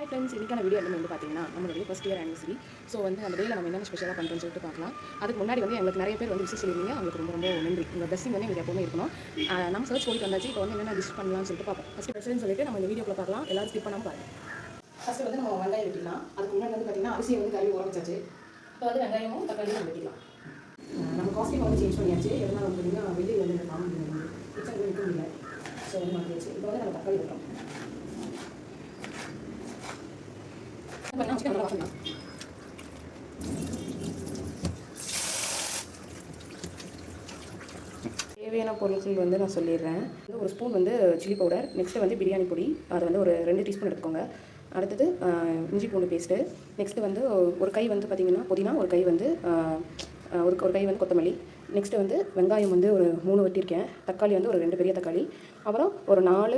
Hi friends, இன்றைக்கான video வந்து பார்த்தீங்கன்னா நம்மளுடைய ஃபர்ஸ்ட் இயர் ஆனிவர்சரி. ஸோ வந்து அந்த டேயில் நம்ம என்னென்ன ஸ்பெஷலாக பண்ணுறோம்னு சொல்லிட்டு பார்க்கலாம். அதுக்கு முன்னாடி வந்து எங்களுக்கு நிறைய பேர் வந்து விஷயம் சொல்லியிருந்தீங்க. அவங்களுக்கு ரொம்ப ரொம்ப நன்றி. உங்கள் பெஸ்டிங் வந்து எங்களுக்கு எப்பவுமே இருக்கணும். நம்ம சர்ச் போயிட்டு வந்தாச்சு. இப்போ வந்து என்னென்ன டிஷ் பண்ணலாம்னு சொல்லிட்டு பார்ப்போம். ஃபஸ்ட்டு பெஸ்ட்னு சொல்லிட்டு நம்ம இந்த வீடியோக்குள்ள பார்க்கலாம். எல்லாரும் ஸ்கிப் பண்ணாமல் பாருங்கள். ஃபஸ்ட்டு வந்து நம்ம வெங்காயம் வெட்டிடலாம். அதுக்கு முன்னாடி வந்து பார்த்தீங்கன்னா அரிசியை வந்து கழுவி ஊற வச்சாச்சு. இப்போ வந்து வெங்காயமும் தக்காளியும் வெட்டிக்கலாம். நம்ம காஸ்டியூம் வந்து சேஞ்ச் பண்ணியாச்சு. எதனால் வந்து பார்த்தீங்கன்னா வெளியே வந்து காமிக்க கிச்சன் வந்து நிற்க முடியல. ஸோ வந்து மாற்றியாச்சு. இப்போ வந்து நம்ம தக்காளி வெட்டோம். தேவையான பொருட்கள் வந்து நான் சொல்லிடுறேன். ஒரு ஸ்பூன் வந்து சில்லி பவுடர், நெக்ஸ்ட்டு வந்து பிரியாணி பொடி, அது வந்து ஒரு 2 டீஸ்பூன் எடுத்துக்கோங்க. அடுத்தது இஞ்சி பூண்டு பேஸ்ட்டு, நெக்ஸ்ட்டு வந்து ஒரு கை வந்து பார்த்திங்கன்னா புதினா, ஒரு கை வந்து ஒரு கை வந்து கொத்தமல்லி, நெக்ஸ்ட்டு வந்து வெங்காயம் வந்து ஒரு 3 வெட்டியிருக்கேன், தக்காளி வந்து ஒரு 2 பெரிய தக்காளி, அப்புறம் ஒரு 4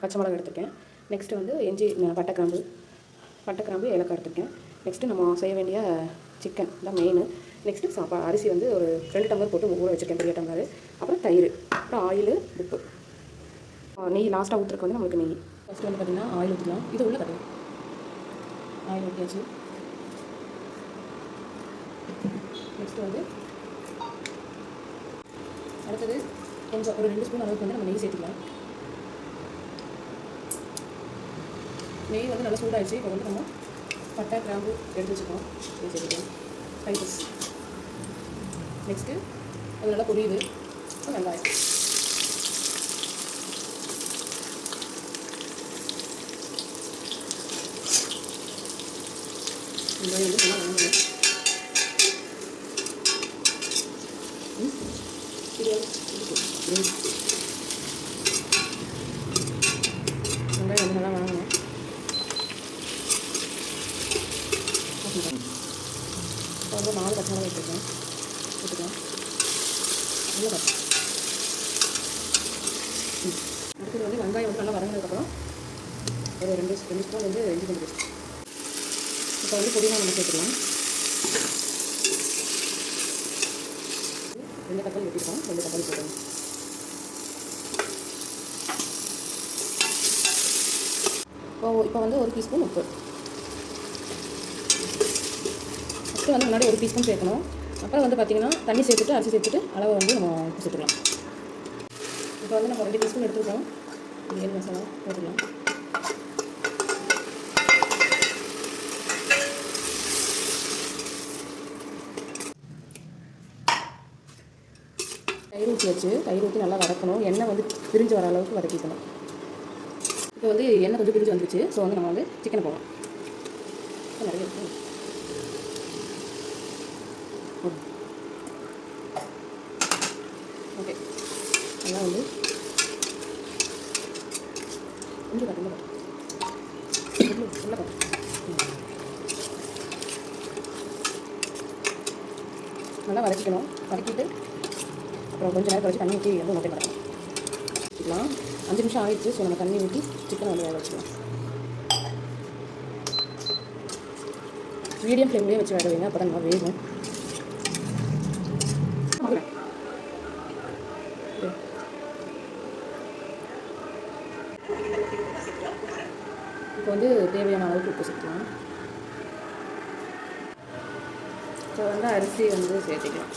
பச்சை மிளகாய் எடுத்திருக்கேன். நெக்ஸ்ட்டு வந்து பட்டை கிராம்பு ஏலக்காய் எடுத்திருக்கேன். நெக்ஸ்ட்டு நம்ம செய்ய வேண்டிய சிக்கன் தான் மெயின். நெக்ஸ்ட்டு அரிசி வந்து ஒரு 2 டம்ளர் போட்டு ஊற வச்சுருக்கேன், பெரிய டம்ளர். அப்புறம் தயிர், அப்புறம் ஆயில், உப்பு, நெய் லாஸ்ட்டாக ஊற்றுறதுக்கு வந்து நம்மளுக்கு நெய். ஃபஸ்ட்டு வந்து பார்த்திங்கன்னா ஆயில் ஊற்றிக்கலாம். இது உள்ள கட்டுங்க. ஆயில் ஊற்றியாச்சு. நெக்ஸ்ட்டு வந்து அடுத்தது கொஞ்சம் ஒரு 2 ஸ்பூன் அளவுக்கு வந்து நம்ம நெய் சேர்த்துக்கலாம். நெய் வந்து நல்லா சூடாகிடுச்சு. இப்போ வந்து நம்ம பட்டை கிராம்பு எடுத்து வச்சுக்கோம், சேர்த்துக்கலாம். ஸ்பைசஸ் நெக்ஸ்ட்டு அது நல்லா பொரியுது. வெங்காயம் வெங்காயம் வந்து நல்லா வாங்கணும். வெங்காயம் வந்து நல்லா வாங்கணும். இப்போ வந்து 4 பச்சை மிளகாய் வச்சுருக்கேன், போட்டுக்கலாம். நல்லா பார்த்து அடுத்தது வந்து வெங்காயம் வந்து நல்லா வதங்கினதுக்கப்புறம் ஒரு 2 ஸ்பூன் வந்து இஞ்சி பூண்டு பேஸ்ட். இப்போ வந்து புதினா நம்ம சேர்த்துக்கலாம். 2 தக்காளி வெட்டிருக்கோம், 2 தக்காளி போட்டுக்கலாம். இப்போ வந்து 1 டீஸ்பூன் உப்பு. ஃபஸ்ட்டு வந்து முன்னாடி 1 டீஸ்பூன் சேர்க்கணும். அப்புறம் வந்து பார்த்திங்கன்னா தண்ணி சேர்த்துட்டு அரிசி சேர்த்துட்டு அளவை வந்து நம்ம உப்பு சேர்த்துக்கலாம். இப்போ வந்து நம்ம 2 டீஸ்பூன் எடுத்துருக்கோம். பிரியாணி மசாலா போட்டுக்கலாம். தயிர் ஊற்றி வச்சு தயிர் ஊற்றி நல்லா வதக்கணும். எண்ணெய் வந்து பிரிஞ்சு வர அளவுக்கு வதக்கிக்கணும். இப்போ வந்து எண்ணெய் கொஞ்சம் பிரிஞ்சு வந்துருச்சு. ஸோ வந்து நம்ம வந்து சிக்கனை போடலாம். நிறைய இருக்கு. ஓகே, நல்லா வந்து கொஞ்சம் கட்டுங்க, உள்ள கட்டு. நல்லா வதக்கிக்கணும். வதக்கிட்டு அப்புறம் கொஞ்சம் நேரம் கழிச்சு தண்ணி ஊற்றி வந்து மூட்டை மடக்கலாம். வச்சுக்கலாம். 5 நிமிஷம் ஆகிடுச்சு. ஸோ நம்ம தண்ணி ஊற்றி சிக்கனை வந்து வேக வச்சுக்கலாம். மீடியம் ஃப்ளேம்லேயே வச்சு வேக வைங்க, அப்போ தான் நல்லா வேகும். இப்போ வந்து தேவையான அளவுக்கு உப்பு சேர்த்துக்கலாம். இப்போ வந்து அரிசி வந்து சேர்த்துக்கலாம்.